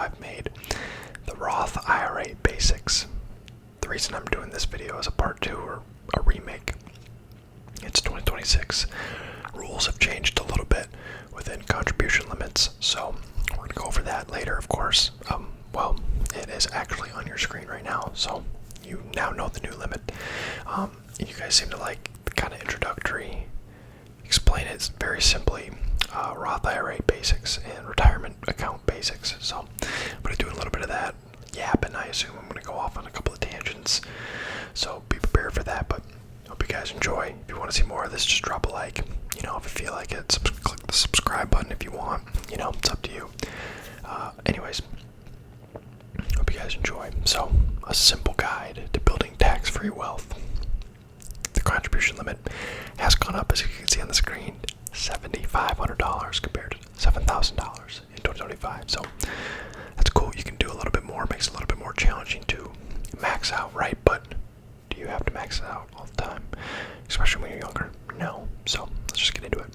I've made the Roth IRA basics. The reason I'm doing this video is a part 2 or a remake. It's 2026. Rules have changed a little bit within contribution limits, so we're going to go over that later, of course. Well, it is actually on your screen right now, so you now know the new limit. You guys seem to like the kind of introductory, explain it very simply, Roth IRA basics and retirement account basics. So I'm going to do a little bit of that yapping. I assume I'm going to go off on a couple of tangents, so be prepared for that. But hope you guys enjoy. If you want to see more of this, just drop a like. You know, if you feel like it, click the subscribe button if you want. You know, it's up to you. Anyways, hope you guys enjoy. So, a simple guide to building tax-free wealth. The contribution limit has gone up, as you can see on the screen, $7,500 compared to $7,000 in 2025. So that's cool. You can do a little bit more. Makes it a little bit more challenging to max out, right? But do you have to max it out all the time, especially when you're younger? No. So let's just get into it.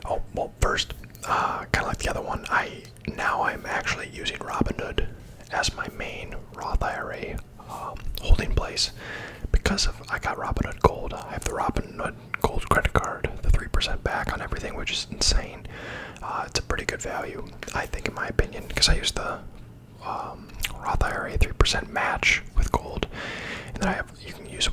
Oh, well, first, kind of like the other one, I'm actually using Robinhood as my main Roth IRA holding place because I got Robinhood Gold. I have the Robinhood Gold credit card, the 3% back on everything, which is insane. It's a pretty good value, I think, in my opinion, because I use the Roth IRA 3% match with gold, and then you can use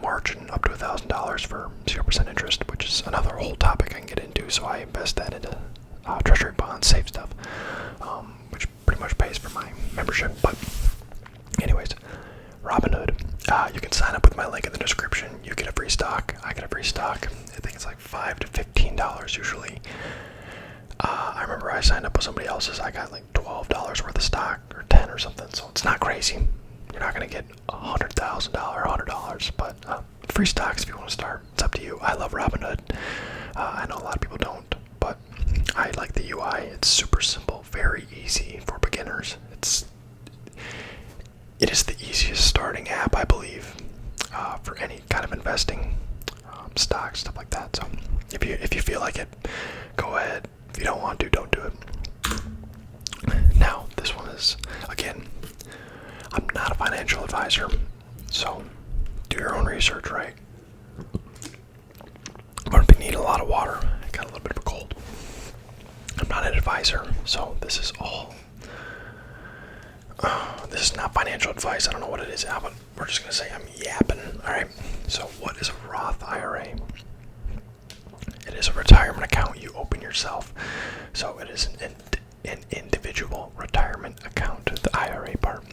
margin up to $1,000 for 0% interest, which is another whole topic I can get into. So I invest that into treasury bonds, safe stuff, which pretty much pays for my membership. But anyways, Robinhood, you can sign up with my link in the description. You get a free stock. I get a free stock. I think it's like $5 to $15 usually. I remember I signed up with somebody else's. I got like $12 worth of stock, or 10 or something. So it's not crazy. You're not going to get $100,000, $100, but free stocks if you want to start. It's up to you. I love Robinhood. I know a lot of people don't, but I like the UI. It's super simple, very easy for beginners. It is the easiest starting app, I believe, for any kind of investing, stocks, stuff like that. So if you feel like it, go ahead. If you don't want to, don't do it. Now, this one is, again, I'm not a financial advisor, so do your own research, right? I'm going to need a lot of water. I got a little bit of a cold. I'm not an advisor, so this is all. This is not financial advice. I don't know what it is, but we're just going to say I'm yapping. All right. So, what is a Roth IRA? It is a retirement account you open yourself. So it is an individual retirement account, the IRA part.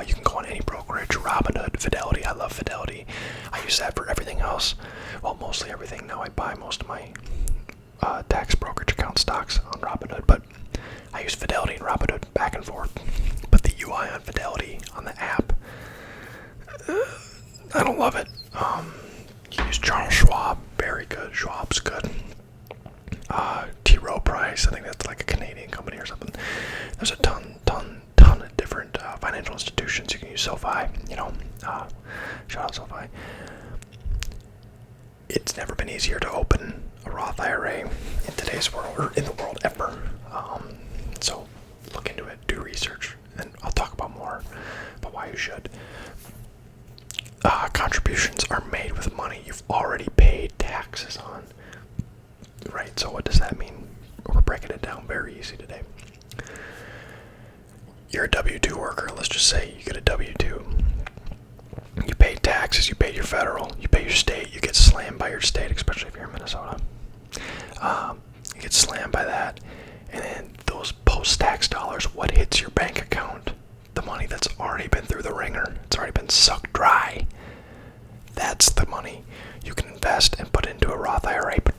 You can go on any brokerage, Robinhood, Fidelity. I love Fidelity. I use that for everything else. Well, mostly everything. Now I buy most of my tax brokerage account stocks on Robinhood, but I use Fidelity and Robinhood back and forth. But the UI on Fidelity, on the app, I don't love it. You use Charles Schwab, very good. Schwab's good. T. Rowe Price, I think that's like a Canadian company or something. There's a ton of different financial institutions. You can use SoFi, shout out SoFi. It's never been easier to open a Roth IRA in today's world, or in the world ever. So look into it, do research, and I'll talk about more about why you should. Contributions are made with money you've already paid taxes on. Right, so what does that mean? We're breaking it down very easy today. You're a W-2 worker. Let's just say you get a W-2. You pay taxes, you pay your federal, you pay your state, you get slammed by your state, especially if you're in Minnesota. You get slammed by that, and then those post-tax dollars, what hits your bank account? The money that's already been through the ringer. It's already been sucked dry. That's the money you can invest and put into a Roth IRA. But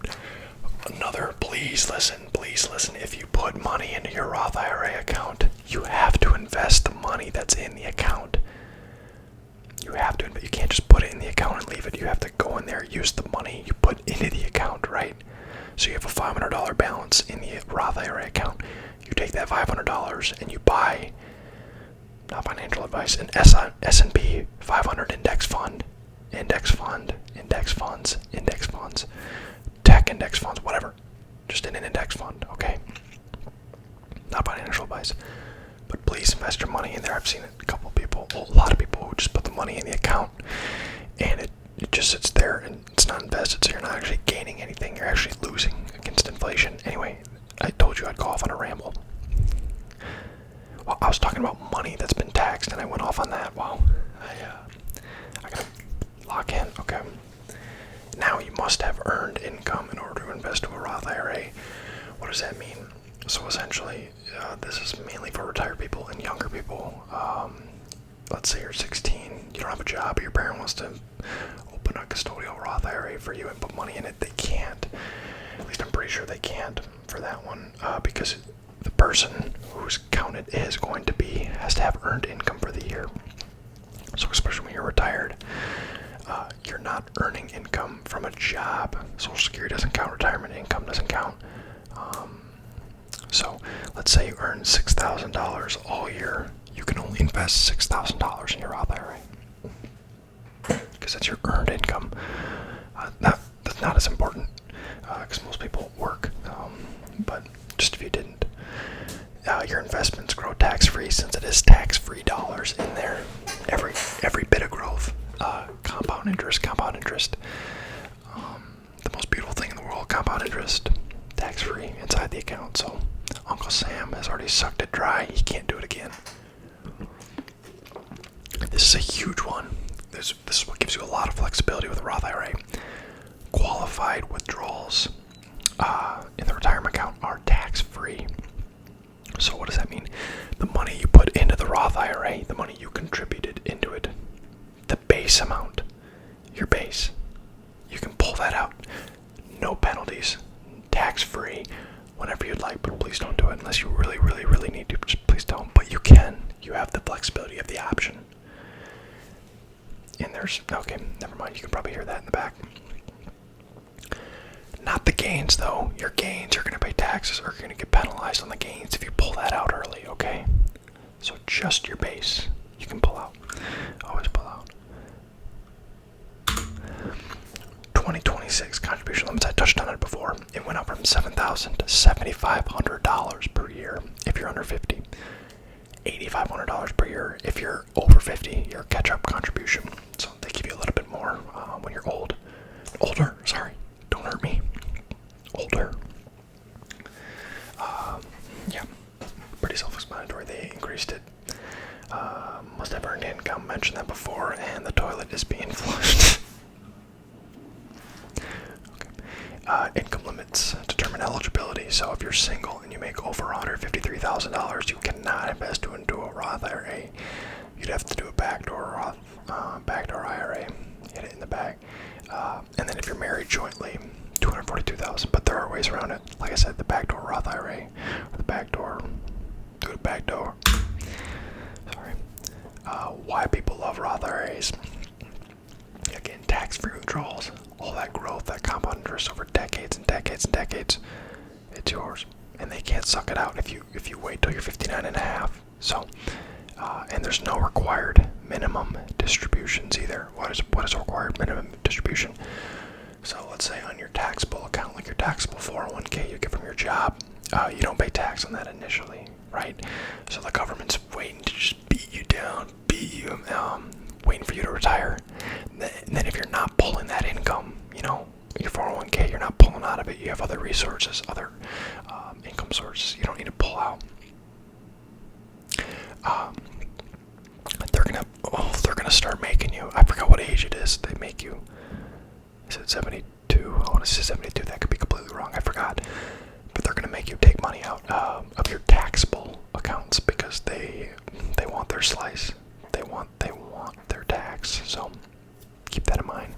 please listen, if you put money into your Roth IRA account, you have to invest the money that's in the account. You have to, but you can't just put it in the account and leave it. You have to go in there, use the money you put into the account, right? So you have a $500 balance in the Roth IRA account. You take that $500 and you buy, not financial advice, an S&P 500 index funds, tech index funds, whatever. Just in an index fund, okay? not financial advice. But please invest your money in there. I've seen a couple people, a lot of people who just put the money in the account and it just sits there and it's not invested, so you're not actually gaining anything. You're actually losing against inflation. Anyway, I told you I'd go off on a ramble. Well, I was talking about money that's been taxed and I went off on that. Wow. I gotta lock in. Okay. Now you must have earned income in order to invest to a Roth IRA. What does that mean? So essentially, this is mainly for retired people and younger people. Let's say you're 16, you don't have a job, but your parent wants to open a custodial Roth IRA for you and put money in it. They can't. At least I'm pretty sure they can't for that one, because the person whose account it is going to be has to have earned income for the year. So especially when you're retired, you're not earning income from a job. Social Security doesn't count, retirement income doesn't count. So let's say you earn $6,000 all year. You can only invest $6,000 in your Roth IRA because that's your earned income. That's not as important because most people work, but just if you didn't, your investments grow tax-free since it is tax-free dollars in there. Every bit of growth, compound interest. The most beautiful thing in the world, compound interest, tax-free inside the account. So Uncle Sam has already sucked it dry. He can't do it again. This is a huge one. This is what gives you a lot of flexibility with a Roth IRA. Qualified withdrawals in the retirement account are tax-free. So what does that mean? The money you put into the Roth IRA, the money you contributed into it, the base amount, your base, you can pull that out. No penalties, tax-free, whenever you'd like, but please don't do it unless you really, really, really need to. Just please don't. But you can. You have the flexibility of the option. And there's, okay, never mind. You can probably hear that in the back. Not the gains, though. Your gains, you're going to pay taxes, or you're going to get penalized on the gains if you pull that out early, okay? So just your base, you can pull out. Always pull out. 2026 contribution limits, I touched on it before. It went up from $7,000 to $7,500 per year if you're under 50. $8,500 per year if you're over 50, your catch-up contribution. So they give you a little bit more when you're older, sorry, don't hurt me, older. Yeah, pretty self-explanatory. They increased it. Must have earned income, mentioned that before, and the toilet is being flushed. Okay. Income limits determine eligibility. So if you're single and you make over $153,000, you cannot invest into a Roth IRA. You'd have to do a backdoor IRA. Get it in the bag. And then if you're married jointly, $242,000. But there are ways around it. Like I said, the backdoor Roth IRA, or the backdoor. Do it backdoor. Sorry. Why people love Roth IRAs? Again, tax-free withdrawals, all that growth, that compound interest over decades and decades and decades, it's yours, and they can't suck it out if you wait till you're 59 and a half. So, and there's no required minimum distributions either. What is a required minimum distribution? So let's say on your taxable account, like your taxable 401k you get from your job, you don't pay tax on that initially, right? So the government's waiting to just beat you down, waiting for you to retire. And then if you're not pulling that income, your 401k, you're not pulling out of it, you have other resources, other income sources you don't need to pull out. They're gonna start making you, I forgot what age it is, they make you, is it 72? I want to say 72, that could be completely wrong, I forgot. But they're gonna make you take money out of your taxable accounts because they want their slice. They want their tax. So keep that in mind.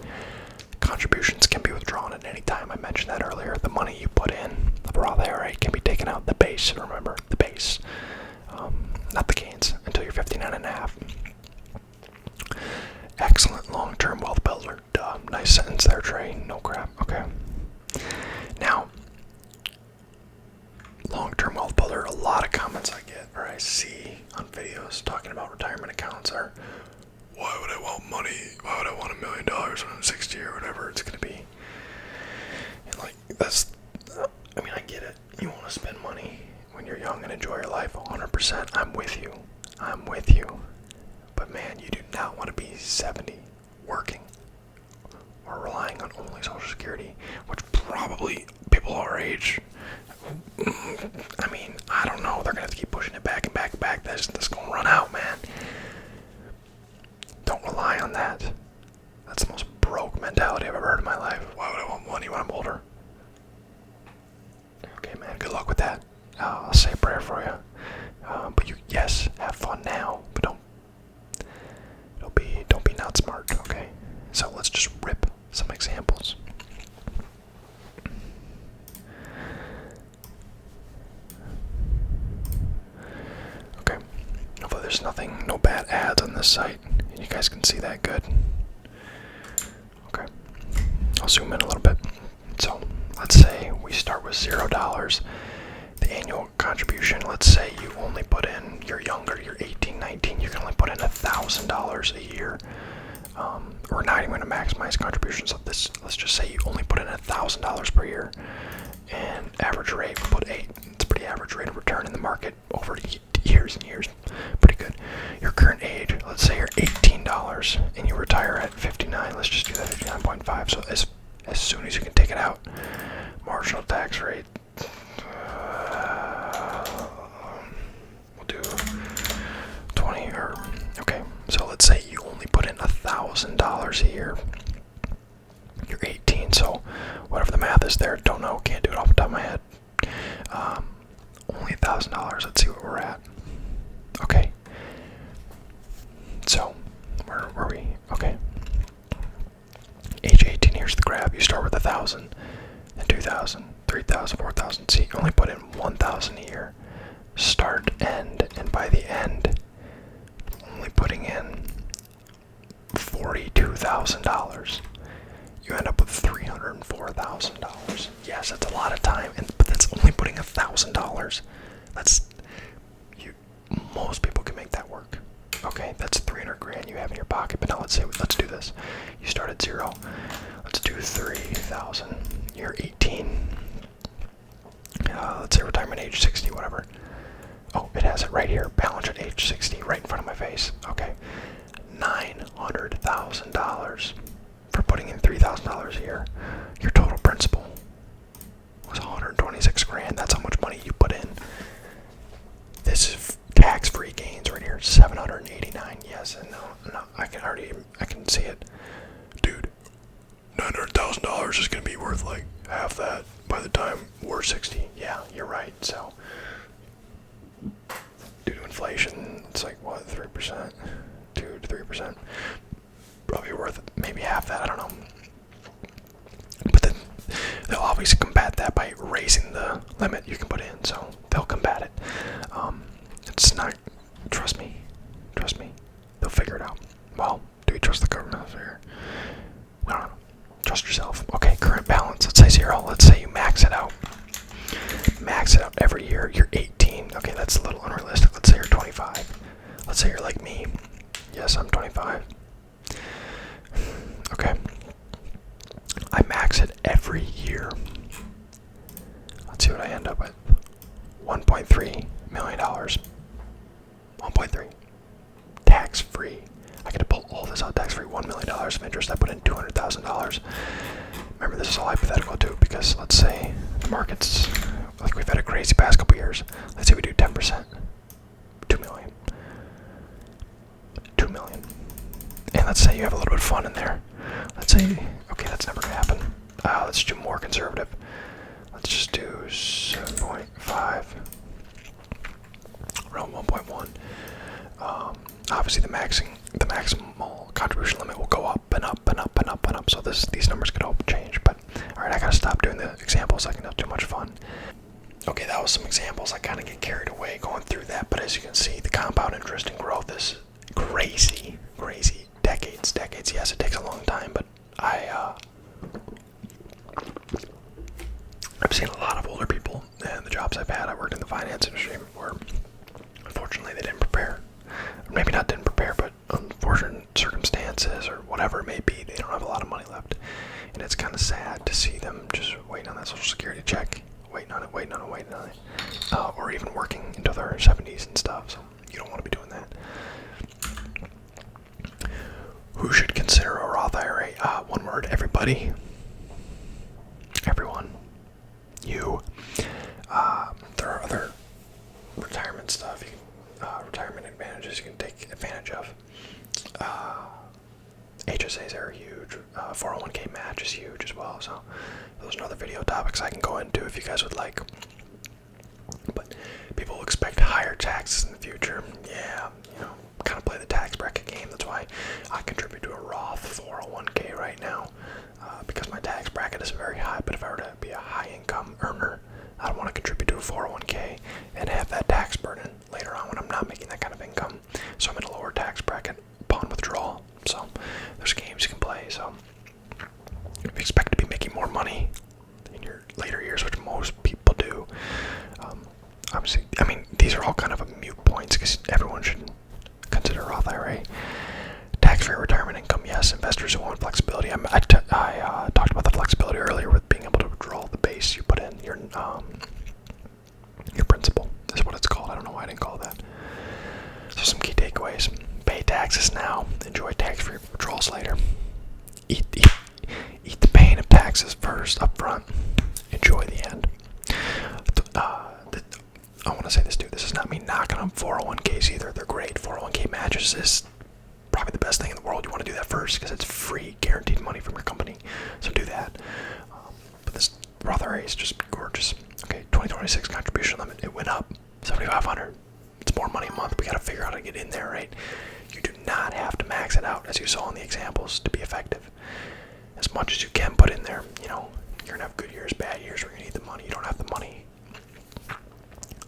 Contributions can be withdrawn at any time. I mentioned that earlier. The money you put in the Roth IRA can be taken out. The base, remember, the base, not the gains, until you're 59 and a half. Excellent long-term wealth builder. Duh. Nice sentence there, Trey. No crap. Okay. Now, long-term wealth builder, a lot of comments I get or I see on videos talking about retirement accounts are, why would I want money? Why would I want $1 million when I'm 60 or whatever it's going to be? And like, I get it. You want to spend money when you're you're young and enjoy your life, 100%, I'm with you. I'm with you. But man, you do not want to be 70 working or relying on only Social Security, which probably people our age, I mean, I don't know. They're going to have to keep pushing it back and back and back. That's going to run out, man. Don't rely on that. That's the most broke mentality I've ever heard in my life. Why would I want money when I'm older? Okay, man, good luck with that. I'll say a prayer for you. But yes, have fun now, but don't be not smart, okay? So let's just rip some examples. Okay, hopefully there's no bad ads on this site, and you guys can see that good. Okay, I'll zoom in a little bit. So let's say we start with $0. The annual contribution, let's say you only put in, you're younger, you're 18, 19, you can only put in $1,000 a year. We're not even going to maximize contributions of this. Let's just say you only put in $1,000 per year, and average rate, put 8. It's a pretty average rate of return in the market over years and years. Pretty good. Your current age, let's say you're $18 and you retire at 59. Let's just do that, 59.5. So as soon as you can take it out, marginal tax rate, we'll do 20 or okay. So let's say you only put in $1,000 a year. You're 18, so whatever the math is there, don't know, can't do it off the top of my head. Only $1,000. Let's see what we're at. Okay. So where were we? Okay. Age 18. Here's the graph. You start with 1,000, then 2,000, 3,000, 4,000. See, you only put in 1,000 a year. Start, end, and by the end, only putting in $42,000. You end up with $304,000. Yes, that's a lot of time, but that's only putting $1,000. Most people can make that work. Okay, that's 300 grand you have in your pocket. But now let's do this. You start at 0. Let's do 3,000. You're 18. Let's say retirement age 60, whatever. Oh, it has it right here. Balance at age 60, right in front of my face. Okay, $900,000 for putting in $3,000 a year. Your total principal was 126 grand. That's how much money you put in. This is tax-free gains right here. 789. Yes, and no, I can see it, dude. $900,000 is gonna be worth like half that by the time we're 60. Yeah, you're right. So, due to inflation, it's like what, 3%, 2 to 3%. Probably worth maybe half that. I don't know. But then they'll always combat that by raising the limit you can put in. So they'll combat it. It's not. Trust me. They'll figure it out. Well, do we trust the government here? I don't know. Trust yourself. Okay, current balance. Let's say 0. Let's say you max it out. Max it out every year. You're 18. Okay, that's a little unrealistic. Let's say you're 25. Let's say you're like me. Yes, I'm 25. Okay. I max it every year. Let's see what I end up with. $1.3 million. 1.3. Tax free. I get to pull all this out tax free. $1 million of interest. I put in $200,000. Remember, this is all hypothetical too, because let's say the market's like we've had a crazy past couple years. Let's say we do 10%. 2 million. 2 million. And let's say you have a little bit of fun in there. Let's say, okay, that's never gonna happen. Let's do more conservative. Let's just do 7.5. Around 1.1. Obviously, the maximal contribution limit will go up and up and up and up and up. So these numbers could all change. But all right, I gotta stop doing the examples. I can have too much fun. Okay, that was some examples. I kind of get carried away going through that. But as you can see, the compound interest and growth is crazy. Decades. Yes, it takes a long time, but I've seen a lot of older people, and the jobs I've had, I worked in the finance industry, where unfortunately they didn't prepare. Maybe not didn't prepare, but unfortunate circumstances or whatever it may be, they don't have a lot of money left. And it's kind of sad to see them just waiting on that Social Security check waiting on it, or even working into their 70s and stuff. So you don't want to be doing that. Who should consider a Roth IRA? One word: everybody. Everyone. You. There are other retirement stuff, retirement advantages you can take advantage of. HSAs are huge. 401k match is huge as well. So those are other video topics I can go into if you guys would like. But people will expect higher taxes in the future. Yeah, kind of play the tax bracket game. That's why I contribute to a Roth 401k right now, because my tax bracket is very high. But if I were to be a high income earner, I don't want to contribute to a 401k and have that tax burden later on when I'm not making that kind of income. So I'm in a lower tax bracket upon withdrawal. So there's games you can play. So if you expect to be making more money in your later years, which most people do, obviously, I mean, these are all kind of moot points because everyone should consider Roth IRA. Tax-free retirement income, yes. Investors who want flexibility. I talked about the flexibility earlier with being able to withdraw the base you put in. Your principal is what it's called. I don't know why I didn't call it that. So some key takeaways: pay taxes now, enjoy tax-free withdrawals later. Eat the pain of taxes first, up front. Enjoy the end. I want to say this too. This is not me knocking on 401ks either. They're great. 401k matches is probably the best thing in the world. You want to do that first because it's free, guaranteed money from your company. So do that. But this Roth IRA is just gorgeous. Okay, 2026 contribution limit. It went up $7,500. It's more money a month. We got to figure out how to get in there, right? You do not have to max it out, as you saw in the examples, to be effective. As much as you can put in there. You're going to have good years, bad years where you need the money. You don't have the money.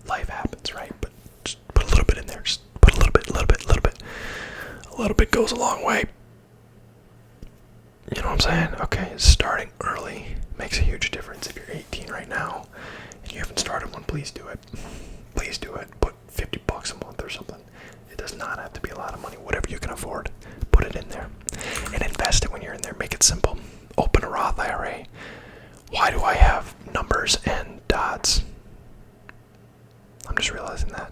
Life happens, right? But just put a little bit in there. Just put a little bit. A little bit goes a long way. You know what I'm saying? Okay, starting early makes a huge difference. If you're 18 right now and you haven't started one, please do it. Please do it. Put $50 a month or something. It does not have to be a lot of money. Whatever you can afford, put it in there. And invest it when you're in there. Make it simple. Open a Roth IRA. Why do I have numbers and dots? I'm just realizing that.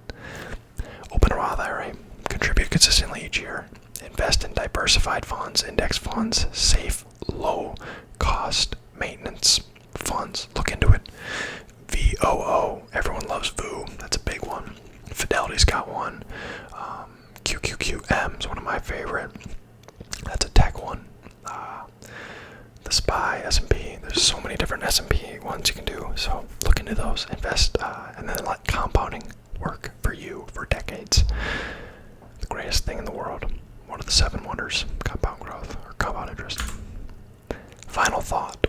Open a Roth IRA. Contribute consistently each year. Invest in diversified funds, index funds, safe, low-cost maintenance funds. Look into it. VOO. Everyone loves VOO. That's a big one. Fidelity's got one. QQQM is one of my favorite. That's a tech one. The SPY, S&P. There's so many different S&P ones you can do. So look into those. Invest, and then let compounding work for you for decades. The greatest thing in the world. One of the 7 wonders. Compound growth or compound interest. Final thought.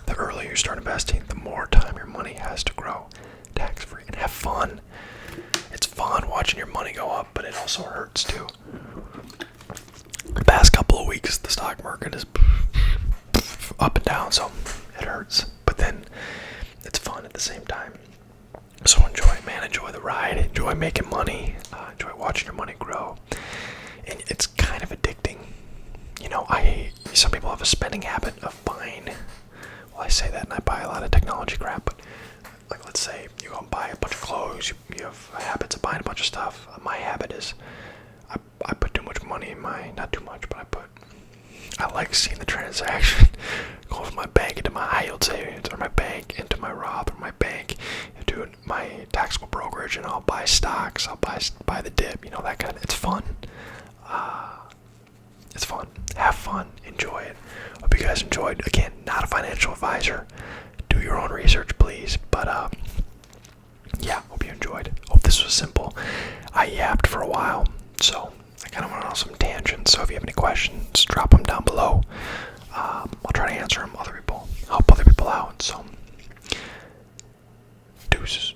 The earlier you start investing, the more time your money has to grow tax-free and have fun. It's fun watching your money go up, but it also hurts too. The past couple of weeks, the stock market is up and down, so it hurts. But then it's fun at the same time. So enjoy it, man. Enjoy the ride. Enjoy making money. Enjoy watching your money grow. And it's kind of addicting. Some people have a spending habit of buying. Well, I say that and I buy a lot of technology crap, but like let's say you go and buy a bunch of clothes, you have habits of buying a bunch of stuff. My habit is I put too much money in not too much, but I like seeing the transaction go from my bank into my high yield savings, or my bank into my Roth, or my bank into my taxable brokerage, and I'll buy stocks, I'll buy the dip, that kind of, it's fun. It's fun. Have fun. Enjoy it. Hope you guys enjoyed. Again, not a financial advisor. Do your own research, please. But, yeah, hope you enjoyed. Hope this was simple. I yapped for a while, so I kind of went on some tangents. So if you have any questions, drop them down below. I'll try to answer them. Help other people out. So, deuces.